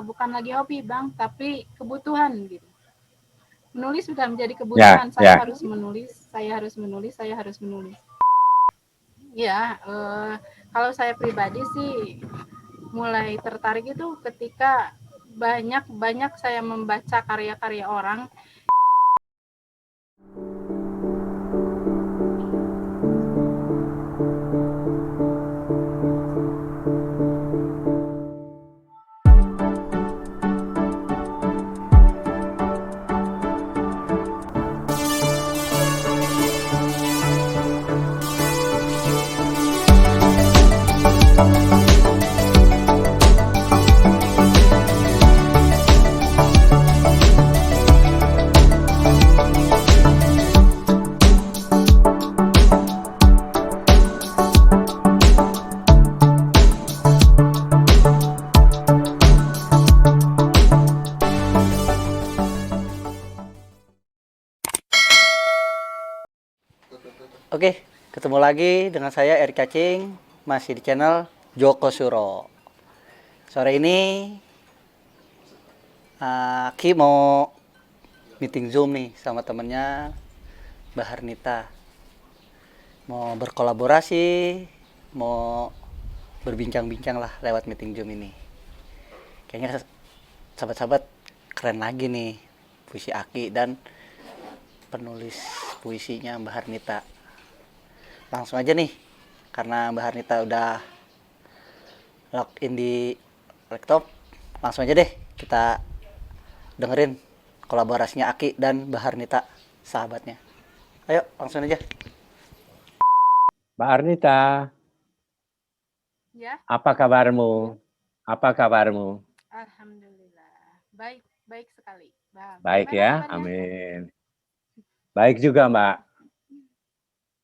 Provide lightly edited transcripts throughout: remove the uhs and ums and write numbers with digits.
bukan lagi hobi Bang, tapi kebutuhan gitu. Menulis sudah menjadi Ya, kebutuhan. Saya ya. harus menulis, saya harus menulis, saya harus menulis. Ya, kalau saya pribadi sih mulai tertarik itu ketika banyak saya membaca karya-karya orang. Oke, ketemu lagi dengan saya Erik Cacing, masih di channel Joko Suro. Sore ini Ki mau meeting Zoom nih sama temennya Mbak Harnita. Mau berkolaborasi, mau berbincang-bincang lah lewat meeting Zoom ini. Kayaknya sahabat-sahabat keren lagi nih puisi Aki dan penulis puisinya Mbak Harnita. Langsung aja nih, karena Mbak Harnita udah login di laptop, langsung aja deh kita dengerin kolaborasinya Aki dan Mbak Harnita, sahabatnya. Ayo langsung aja. Mbak Arnita, Ya, apa kabarmu? Apa kabarmu? alhamdulillah. Baik, baik sekali, Bang. Baik Gimana ya, kabarnya? amin. Baik juga, Mbak.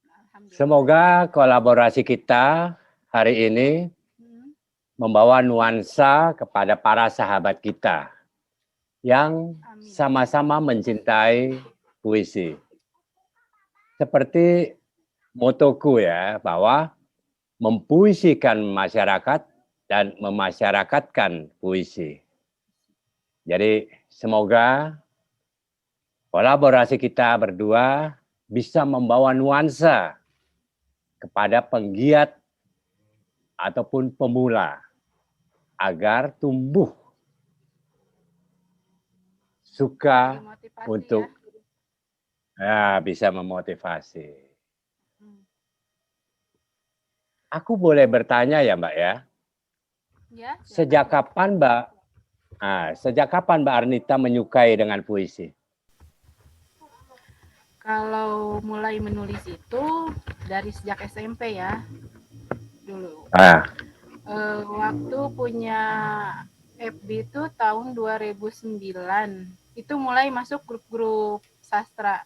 Alhamdulillah. Semoga kolaborasi kita hari ini Hmm, membawa nuansa kepada para sahabat kita yang amin. sama-sama mencintai puisi. Seperti motoku ya, bahwa mempuisikan masyarakat dan memasyarakatkan puisi. Jadi semoga kolaborasi kita berdua bisa membawa nuansa kepada penggiat ataupun pemula agar tumbuh suka Dimotivasi untuk bisa memotivasi. Hmm. Aku boleh bertanya ya Mbak ya, Ya, sejak silakan. kapan Mbak Arnita menyukai dengan puisi? Kalau mulai menulis itu dari sejak SMP ya, dulu. Ah, Waktu punya FB itu tahun 2009. Itu mulai masuk grup-grup sastra,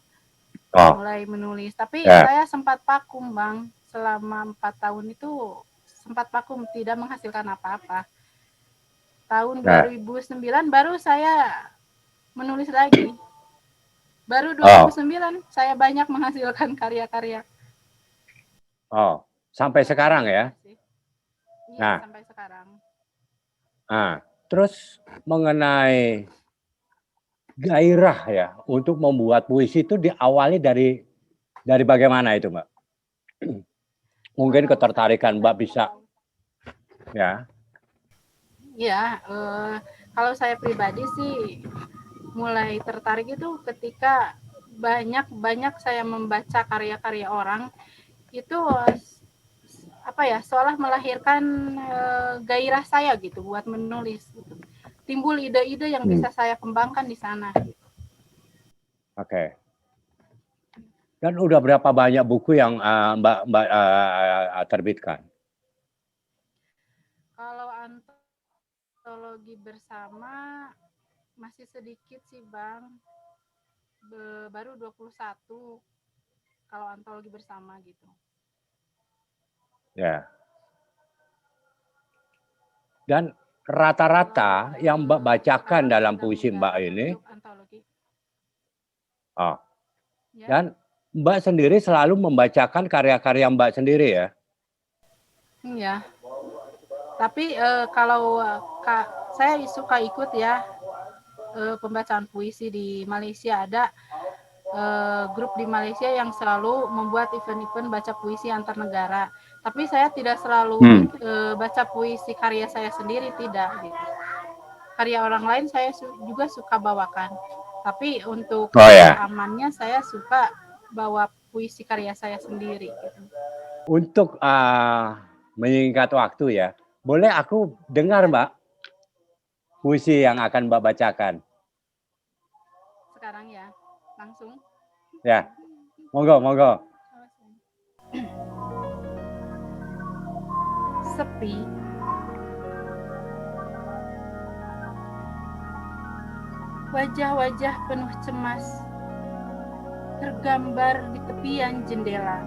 oh, mulai menulis. Tapi ya, saya sempat vakum, Bang. Selama 4 tahun itu sempat vakum, tidak menghasilkan apa-apa. Tahun nah, 2009 baru saya menulis lagi. Baru oh, 2009 saya banyak menghasilkan karya-karya. oh, sampai sekarang ya. Alhamdulillah sih. Iya, Nah, sampai sekarang. terus mengenai gairah ya untuk membuat puisi itu diawali dari bagaimana itu Mbak? Mungkin Kalau saya ketertarikan Mbak pribadi, bisa ya. ya, kalau saya pribadi sih mulai tertarik itu ketika banyak saya membaca karya-karya orang itu apa ya, seolah melahirkan gairah saya gitu buat menulis gitu. Timbul ide-ide yang bisa saya kembangkan di sana. Oke. Dan udah berapa banyak buku yang Mbak terbitkan? Kalau antologi bersama masih sedikit sih Bang, baru 21 kalau antologi bersama gitu. Ya. Dan rata-rata Kalau yang Mbak bacakan sekarang dalam sedang puisi Mbak dalam ini, bentuk antologi. oh, Ya. dan Mbak sendiri selalu membacakan karya-karya Mbak sendiri ya? Ya. Tapi kalau saya suka ikut ya pembacaan puisi di Malaysia. Ada grup di Malaysia yang selalu membuat event-event baca puisi antar negara. Tapi saya tidak selalu baca puisi karya saya sendiri, tidak gitu. Karya orang lain saya juga suka bawakan. Tapi untuk amannya saya suka bawa puisi karya saya sendiri gitu. Untuk menyingkat waktu ya, boleh aku dengar Mbak puisi yang akan Mbak bacakan? Sekarang ya, langsung. Ya, monggo, monggo. Sepi. Wajah-wajah penuh cemas tergambar di tepian jendela.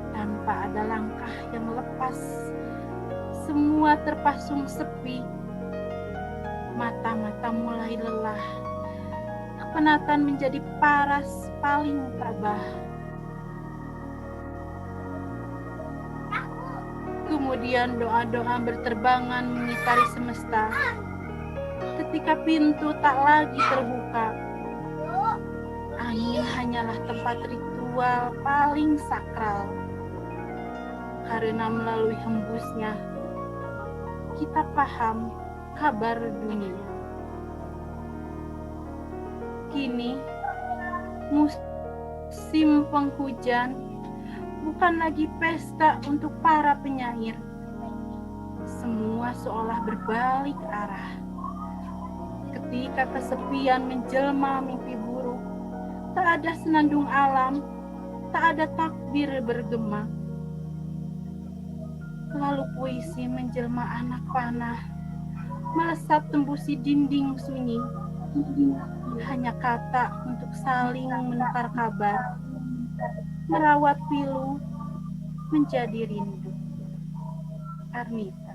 Tanpa ada langkah yang lepas, semua terpasung sepi. Mata-mata mulai lelah. Kepenatan menjadi paras paling tabah. Kemudian doa-doa berterbangan mengitari semesta. Ketika pintu tak lagi terbuka, angin hanyalah tempat ritual paling sakral. Karena melalui hembusnya, kita paham kabar dunia. Kini, musim penghujan bukan lagi pesta untuk para penyair. Semua seolah berbalik arah. Ketika kesepian menjelma mimpi buruk, tak ada senandung alam, tak ada takbir bergema. Lalu puisi menjelma anak panah, melesat tembusi dinding sunyi. Hanya kata untuk saling menukar kabar, merawat pilu menjadi rindu. Arnita.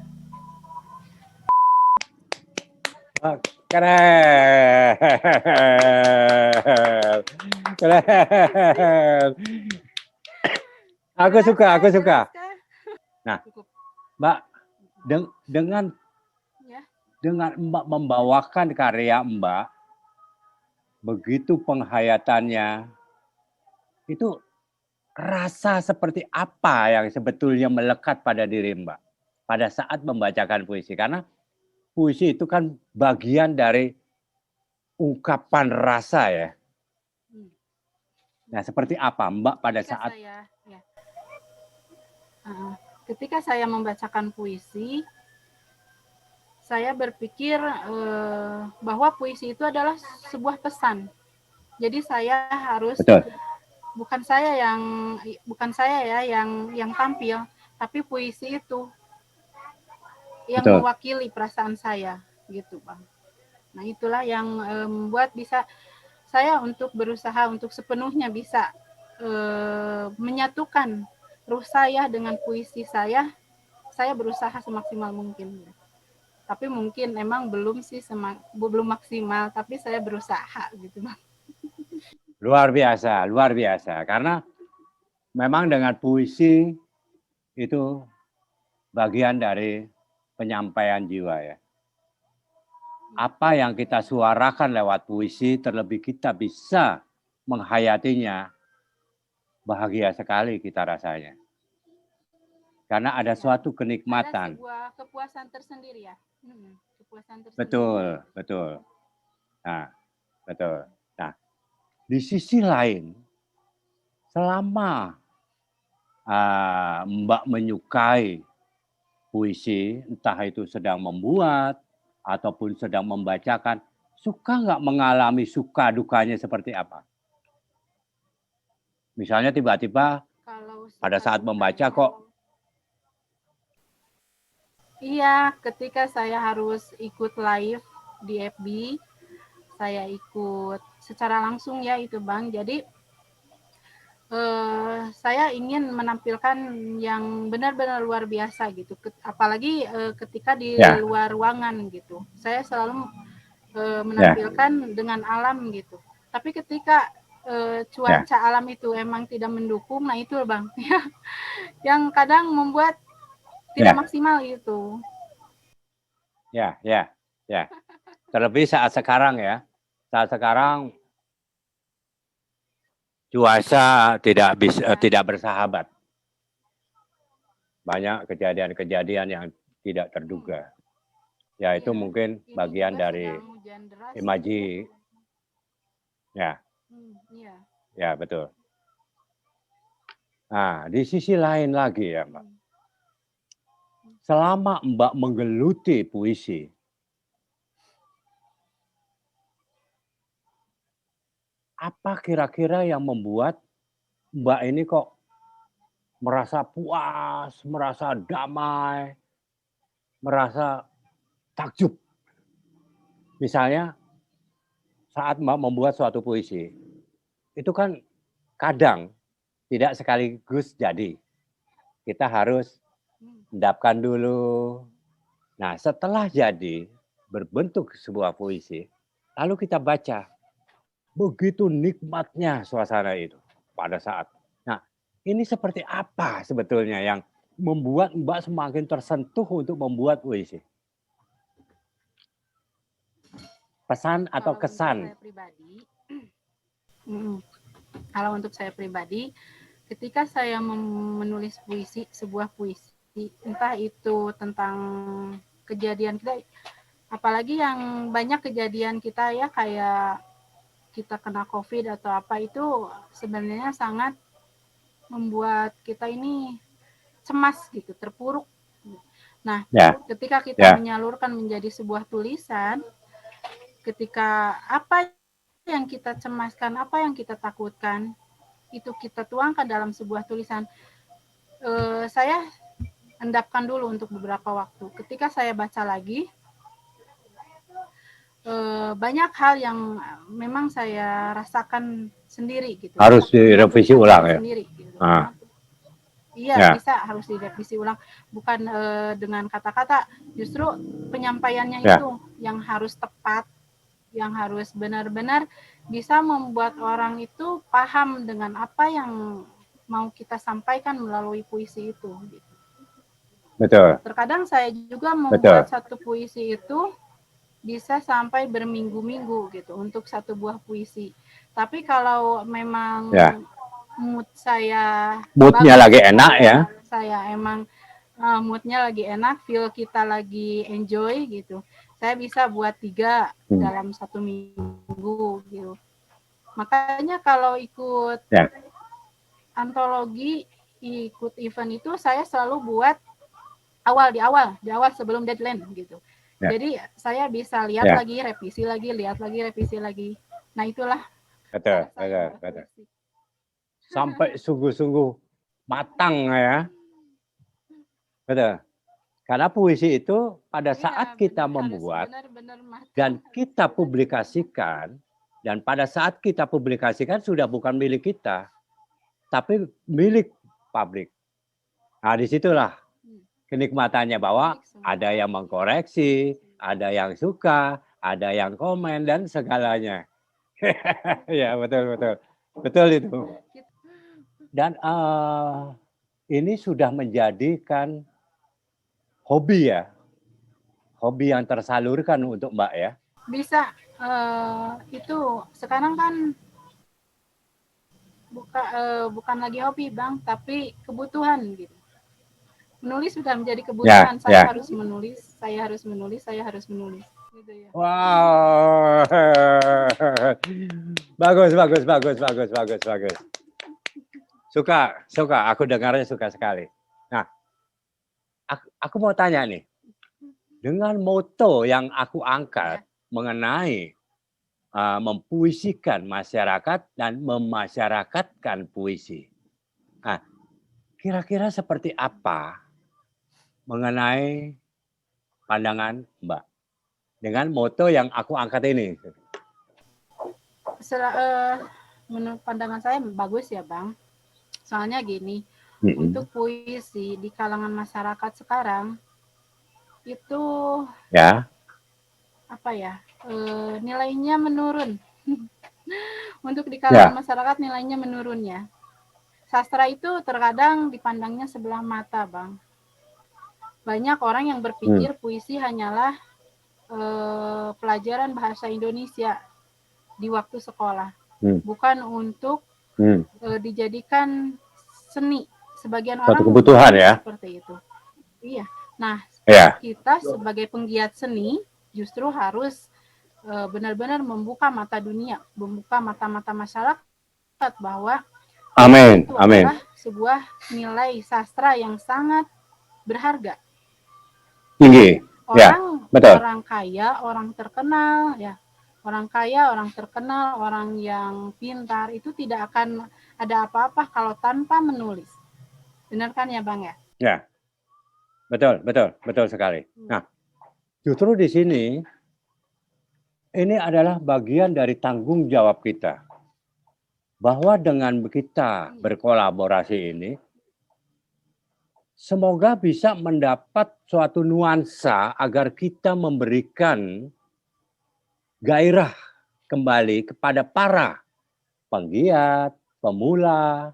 Keren. Keren. Aku suka. Nah, Mbak, dengan Mbak membawakan karya Mbak, begitu penghayatannya, itu rasa seperti apa yang sebetulnya melekat pada diri Mbak pada saat membacakan puisi? Karena puisi itu kan bagian dari ungkapan rasa ya. Nah, seperti apa Mbak pada saat ketika saya membacakan puisi, saya berpikir bahwa puisi itu adalah sebuah pesan. Jadi saya harus bukan saya ya yang tampil, tapi puisi itu yang mewakili perasaan saya gitu, Bang. Nah, itulah yang membuat bisa saya untuk berusaha untuk sepenuhnya bisa menyatukan ruh saya dengan puisi saya berusaha semaksimal mungkin. Tapi mungkin emang belum maksimal, tapi saya berusaha gitu, Bang. Luar biasa. Karena memang dengan puisi itu bagian dari penyampaian jiwa ya. Apa yang kita suarakan lewat puisi, terlebih kita bisa menghayatinya, bahagia sekali kita rasanya. Karena ada suatu kenikmatan. Ada sebuah kepuasan tersendiri ya. Kepuasan tersendiri. Betul. Nah, di sisi lain, selama Mbak menyukai puisi, entah itu sedang membuat ataupun sedang membacakan, suka nggak mengalami suka dukanya seperti apa? Misalnya tiba-tiba pada saat membaca kok. Iya, ketika saya harus ikut live di FB, saya ikut secara langsung ya itu Bang. Jadi saya ingin menampilkan yang benar-benar luar biasa gitu. Apalagi ketika di luar ruangan gitu. Saya selalu menampilkan dengan alam gitu. Tapi ketika cuaca alam itu emang tidak mendukung, nah itu Bang. Yang kadang membuat tidak maksimal gitu. Ya, ya, ya. Terlebih saat sekarang ya. Saat sekarang cuaca tidak bersahabat. Banyak kejadian-kejadian yang tidak terduga. Ya, itu Iya, mungkin ini bagian juga dari sedang hujan deras. imaji. Ya, Iya. ya betul. Nah, di sisi lain lagi ya, Mbak. Selama Mbak menggeluti puisi, apa kira-kira yang membuat Mbak ini kok merasa puas, merasa damai, merasa takjub? Misalnya saat Mbak membuat suatu puisi, itu kan kadang tidak sekaligus jadi. Kita harus endapkan dulu. Nah, setelah jadi, berbentuk sebuah puisi, lalu kita baca. Begitu nikmatnya suasana itu pada saat. Nah, ini seperti apa sebetulnya yang membuat Mbak semakin tersentuh untuk membuat puisi? Pesan atau kesan? Kalau untuk saya pribadi, ketika saya menulis puisi, sebuah puisi, entah itu tentang kejadian kita, apalagi yang banyak kejadian kita ya, kayak kita kena COVID atau apa, itu sebenarnya sangat membuat kita ini cemas gitu, terpuruk. Nah, ketika kita menyalurkan menjadi sebuah tulisan, ketika apa yang kita cemaskan, apa yang kita takutkan, itu kita tuangkan dalam sebuah tulisan. Saya endapkan dulu untuk beberapa waktu. Ketika saya baca lagi, banyak hal yang memang saya rasakan sendiri gitu. Harus direvisi ulang ya. Sendiri, gitu. Iya, bisa harus direvisi ulang. Bukan dengan kata-kata, justru penyampaiannya itu yang harus tepat, yang harus benar-benar bisa membuat orang itu paham dengan apa yang mau kita sampaikan melalui puisi itu. Gitu. Betul. Terkadang saya juga membuat satu puisi itu bisa sampai berminggu-minggu gitu untuk satu buah puisi. Tapi kalau memang mood saya moodnya lagi enak ya. Saya emang moodnya lagi enak, feel kita lagi enjoy gitu. Saya bisa buat 3 dalam 1 minggu gitu. Makanya kalau ikut antologi, ikut event itu saya selalu buat di awal sebelum deadline gitu. Jadi saya bisa lihat lagi, revisi lagi, lihat lagi, revisi lagi. Nah, itulah. Betul. Sampai sungguh-sungguh matang ya. Betul. Karena puisi itu pada saat kita membuat dan kita publikasikan, dan pada saat kita publikasikan sudah bukan milik kita, tapi milik publik. Nah, disitulah kenikmatannya bahwa ada yang mengkoreksi, ada yang suka, ada yang komen, dan segalanya. Ya, betul itu. Dan ini sudah menjadikan hobi ya, hobi yang tersalurkan untuk Mbak ya. Bisa, itu sekarang kan bukan lagi hobi Bang, tapi kebutuhan gitu. Menulis sudah menjadi kebutuhan. Saya harus menulis, saya harus menulis, saya harus menulis. Gitu ya. Wow, bagus. Suka. Aku dengarnya suka sekali. Nah, aku mau tanya nih, dengan moto yang aku angkat mengenai mempuisikan masyarakat dan memasyarakatkan puisi. Nah, kira-kira seperti apa mengenai pandangan Mbak dengan moto yang aku angkat ini? Menurut pandangan saya bagus ya Bang. Soalnya gini, untuk puisi di kalangan masyarakat sekarang itu nilainya menurun. Untuk di kalangan masyarakat nilainya menurun ya. Sastra itu terkadang dipandangnya sebelah mata Bang. Banyak orang yang berpikir puisi hanyalah pelajaran bahasa Indonesia di waktu sekolah, Hmm. bukan untuk dijadikan seni. Sebagian Suatu orang kebutuhan ya. seperti itu. Iya. Nah, Ya. kita sebagai penggiat seni justru harus benar-benar membuka mata dunia, membuka mata-mata masyarakat bahwa Amin. itu Amin. adalah sebuah nilai sastra yang sangat berharga. Tinggi. Ya, Orang betul. orang kaya, orang terkenal, ya. Orang kaya, orang terkenal, orang yang pintar itu tidak akan ada apa-apa kalau tanpa menulis. Benar kan ya, Bang ya? Ya. Betul sekali. Nah, justru di sini ini adalah bagian dari tanggung jawab kita. Bahwa dengan kita berkolaborasi ini, semoga bisa mendapat suatu nuansa agar kita memberikan gairah kembali kepada para penggiat, pemula,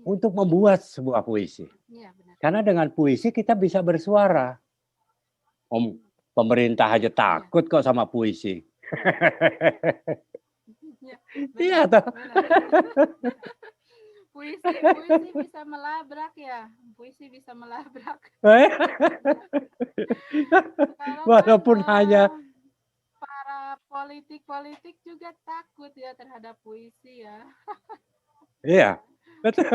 untuk membuat sebuah puisi. Iya, benar. Karena dengan puisi kita bisa bersuara. Pemerintah aja takut kok sama puisi. Iya toh. Puisi bisa melabrak ya. Puisi bisa melabrak. Walaupun hanya para politik juga takut ya terhadap puisi ya. Iya, betul.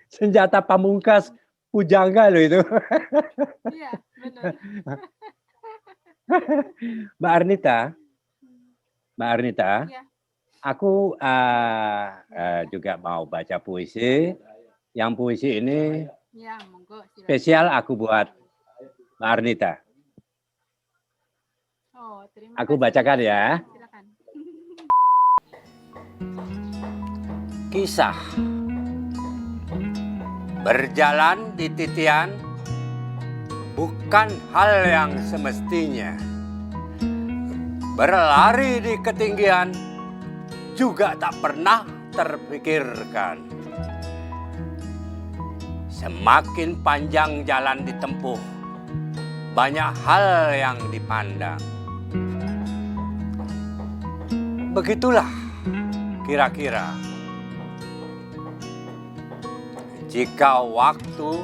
Senjata pamungkas pujangga loh itu. Iya, benar. Mbak Arnita, ya. Aku juga mau baca puisi. Yang puisi ini ya, monggo, spesial aku buat Mbak Arnita. Oh, terima aku kasih. bacakan ya. Silakan. Kisah berjalan di titian bukan hal yang semestinya. Berlari di ketinggian juga tak pernah terpikirkan. Semakin panjang jalan ditempuh, banyak hal yang dipandang. Begitulah kira-kira. Jika waktu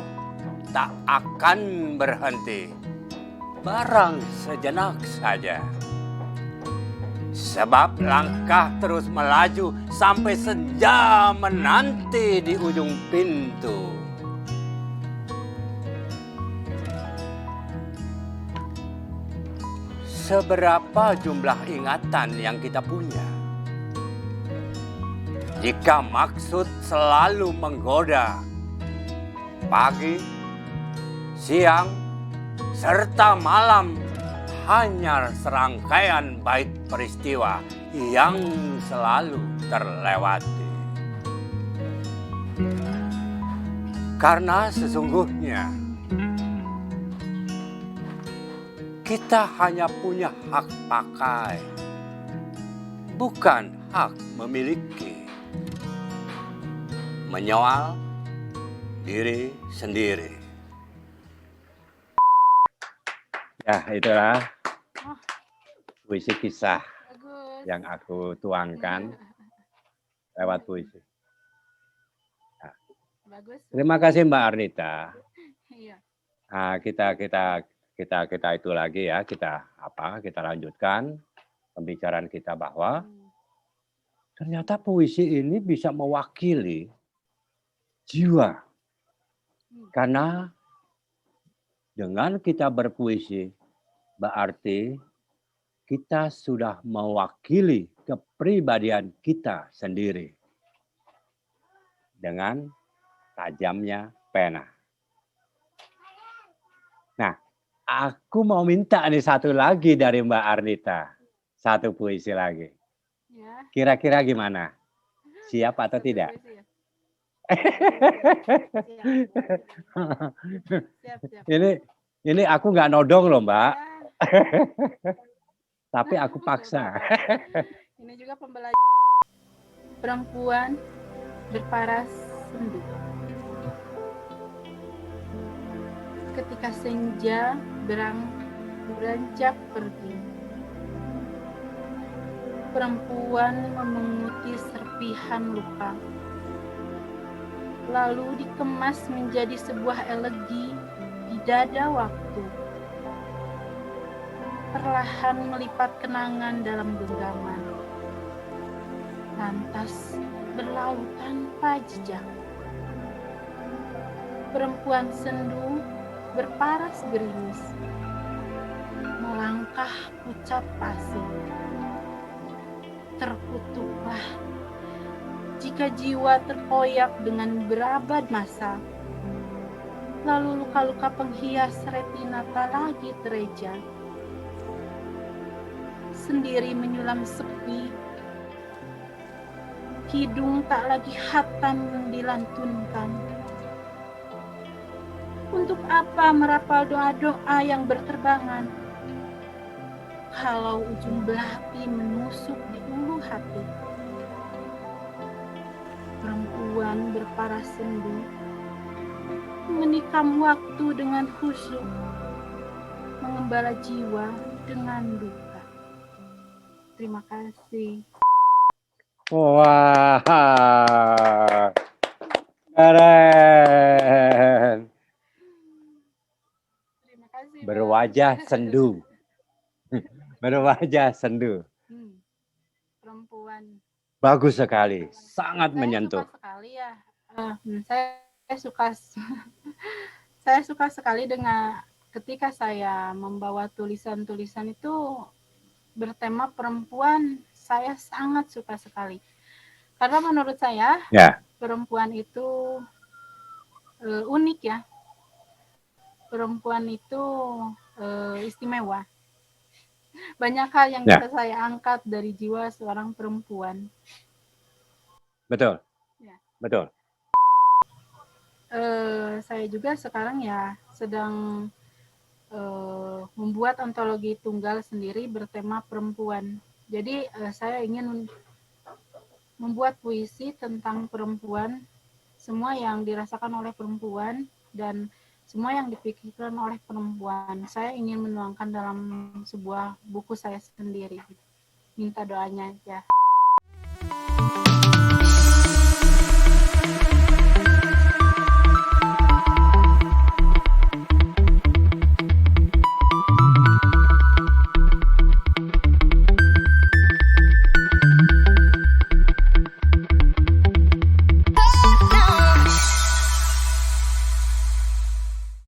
tak akan berhenti, barang sejenak saja. Sebab langkah terus melaju sampai senja menanti di ujung pintu. Seberapa jumlah ingatan yang kita punya? Jika maksud selalu menggoda, pagi, siang, serta malam hanya serangkaian bait peristiwa yang selalu terlewati. Karena sesungguhnya kita hanya punya hak pakai, bukan hak memiliki. Menyoal diri sendiri. Ya, itulah puisi kisah yang aku tuangkan lewat puisi. Nah, bagus. Terima kasih Mbak Arnita. Iya. Nah, kita itu lagi ya, kita lanjutkan pembicaraan kita bahwa ternyata puisi ini bisa mewakili jiwa. Karena dengan kita berpuisi berarti kita sudah mewakili kepribadian kita sendiri dengan tajamnya pena. Nah, aku mau minta nih satu lagi dari Mbak Arnita. Satu puisi lagi. Ya. Kira-kira gimana? Siap atau tidak? Siap. Ini aku nggak nodong loh Mbak. Ya. Tapi aku paksa. Ini juga pembelajaran. Perempuan berparas sendu. Ketika senja berang beranjak pergi. Perempuan memunguti serpihan luka, lalu dikemas menjadi sebuah elegi di dada waktu. Perlahan melipat kenangan dalam genggaman, lantas berlalu tanpa jejak. Perempuan sendu berparas gerimis, melangkah pucat pasi. Terkutuklah jika jiwa terkoyak dengan berabad masa, lalu luka-luka penghias retina tak lagi tereja. Sendiri menyulam sepi, hidung tak lagi khatam dilantunkan. Untuk apa merapal doa-doa yang berterbangan, kalau ujung belati menusuk di ulu hati? Perempuan berparas sendu, menikam waktu dengan khusyuk, mengembala jiwa dengan duka. Terima kasih. Wah, keren. Terima kasih. Berwajah sendu. Berwajah sendu. Perempuan. Bagus sekali, sangat Saya menyentuh. suka sekali ya. Saya suka sekali dengan ketika saya membawa tulisan-tulisan itu bertema perempuan. Saya sangat suka sekali. Karena menurut saya Ya, perempuan itu unik ya. Perempuan itu istimewa. Banyak hal yang Ya. bisa saya angkat dari jiwa seorang perempuan. betul. Ya. Betul. Saya juga sekarang ya sedang membuat antologi tunggal sendiri bertema perempuan. Jadi saya ingin membuat puisi tentang perempuan, semua yang dirasakan oleh perempuan dan semua yang dipikirkan oleh perempuan. Saya ingin menuangkan dalam sebuah buku saya sendiri. Minta doanya aja.